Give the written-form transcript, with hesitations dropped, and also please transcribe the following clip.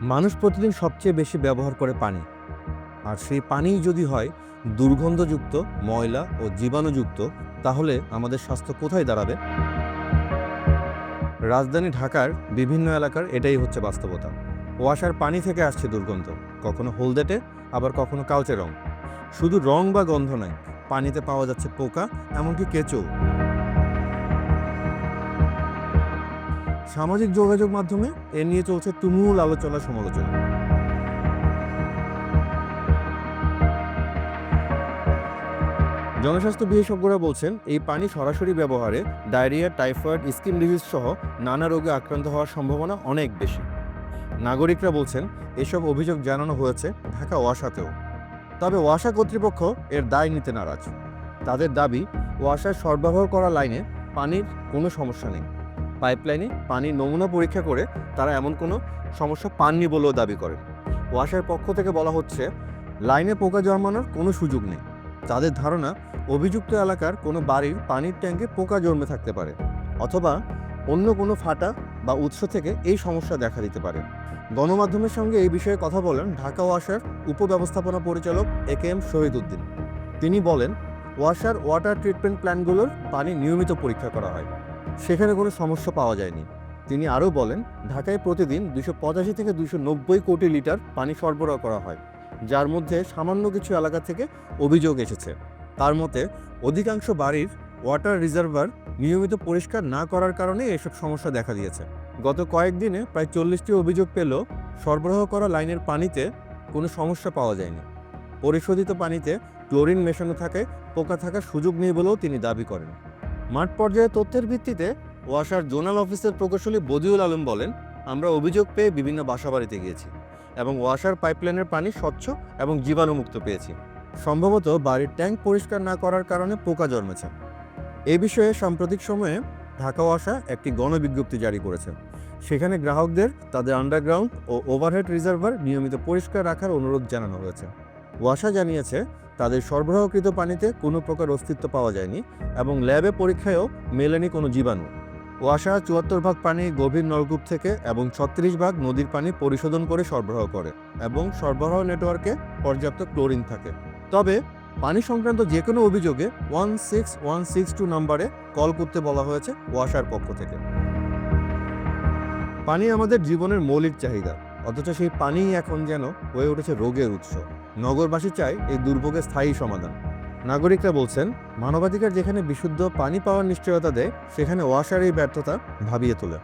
মানুষ প্রতিদিন সবচেয়ে বেশি ব্যবহার করে পানি, আর সেই পানিই যদি হয় দুর্গন্ধযুক্ত, ময়লা ও জীবাণুযুক্ত, তাহলে আমাদের স্বাস্থ্য কোথায় দাঁড়াবে? রাজধানী ঢাকার বিভিন্ন এলাকার এটাই হচ্ছে বাস্তবতা। ওয়াসার পানি থেকে আসছে দুর্গন্ধ, কখনো হলদেটে, আবার কখনো কালচে রং। শুধু রং বা গন্ধ নয়, পানিতে পাওয়া যাচ্ছে পোকা, এমনকি কেঁচো। সামাজিক যোগাযোগ মাধ্যমে এ নিয়ে চলছে তুমুল আলোচনা সমালোচনা। জনস্বাস্থ্য বিশেষজ্ঞরা বলছেন এই পানি সরাসরি ব্যবহারে ডায়রিয়া, টাইফয়েড, স্কিন ডিজিজ সহ নানা রোগে আক্রান্ত হওয়ার সম্ভাবনা অনেক বেশি। নাগরিকরা বলছেন এসব অভিযোগ জানানো হয়েছে ঢাকা ওয়াসাতেও। তবে ওয়াসা কর্তৃপক্ষ এর দায় নিতে নারাজ। তাদের দাবি, ওয়াসার সরবরাহ করা লাইনে পানির কোনো সমস্যা নেই। পাইপলাইনে পানির নমুনা পরীক্ষা করে তারা এমন কোনো সমস্যা পাননি বলেও দাবি করেন। ওয়াসার পক্ষ থেকে বলা হচ্ছে লাইনে পোকা জন্মানোর কোনো সুযোগ নেই। তাদের ধারণা, অভিযুক্ত এলাকার কোনো বাড়ির পানির ট্যাঙ্কে পোকা জন্মে থাকতে পারে, অথবা অন্য কোনো ফাটা বা উৎস থেকে এই সমস্যা দেখা দিতে পারে। গণমাধ্যমের সঙ্গে এই বিষয়ে কথা বলেন ঢাকা ওয়াসার উপব্যবস্থাপনা পরিচালক একেএম শহীদ উদ্দিন। তিনি বলেন, ওয়াসার ওয়াটার ট্রিটমেন্ট প্ল্যান্টগুলোর পানি নিয়মিত পরীক্ষা করা হয়, সেখানে কোনো সমস্যা পাওয়া যায়নি। তিনি আরও বলেন, ঢাকায় প্রতিদিন 285 থেকে 290 কোটি লিটার পানি সরবরাহ করা হয়, যার মধ্যে সামান্য কিছু এলাকা থেকে অভিযোগ এসেছে। তার মতে, অধিকাংশ বাড়ির ওয়াটার রিজার্ভার নিয়মিত পরিষ্কার না করার কারণে এসব সমস্যা দেখা দিয়েছে। গত কয়েকদিনে প্রায় 40টি অভিযোগ পেলেও সরবরাহ করা লাইনের পানিতে কোনো সমস্যা পাওয়া যায়নি। পরিশোধিত পানিতে ক্লোরিন মেশানো থাকায় পোকা থাকার সুযোগ নেই বলেও তিনি দাবি করেন। মাঠ পর্যায়ে তথ্যের ভিত্তিতে ওয়াসার জোনাল অফিসের প্রকৌশলী বদিউল আলম বলেন, আমরা অভিযোগ পেয়ে বিভিন্ন বাসাবাড়িতে গিয়েছি এবং ওয়াসার পাইপলাইনের পানি স্বচ্ছ এবং জীবাণুমুক্ত পেয়েছি। সম্ভবত বাড়ির ট্যাঙ্ক পরিষ্কার না করার কারণে পোকা জন্মেছে। এ বিষয়ে সাম্প্রতিক সময়ে ঢাকা ওয়াসা একটি গণবিজ্ঞপ্তি জারি করেছে। সেখানে গ্রাহকদের তাদের আন্ডারগ্রাউন্ড ও ওভারহেড রিজার্ভার নিয়মিত পরিষ্কার রাখার অনুরোধ জানানো হয়েছে। ওয়াসা জানিয়েছে তাদের সরবরাহকৃত পানিতে কোনো প্রকার অস্তিত্ব পাওয়া যায়নি এবং ল্যাবে পরীক্ষায়ও মেলেনি কোনো জীবাণু। ওয়াসা 74 ভাগ পানি গভীর নলকূপ থেকে এবং 36 ভাগ নদীর পানি পরিশোধন করে সরবরাহ করে এবং সরবরাহ নেটওয়ার্কে পর্যাপ্ত ক্লোরিন থাকে। তবে পানি সংক্রান্ত যে কোনো অভিযোগে 16162 নম্বরে কল করতে বলা হয়েছে ওয়াসার পক্ষ থেকে। পানি আমাদের জীবনের মৌলিক চাহিদা, অথচ সেই পানিই এখন যেন হয়ে উঠেছে রোগের উৎস। নগরবাসী চায় এই দুর্ভোগের স্থায়ী সমাধান। নাগরিকরা বলছেন, মানবাধিকার যেখানে বিশুদ্ধ পানি পাওয়ার নিশ্চয়তা দেয়, সেখানে ওয়াসার এই ব্যর্থতা ভাবিয়ে তোলে।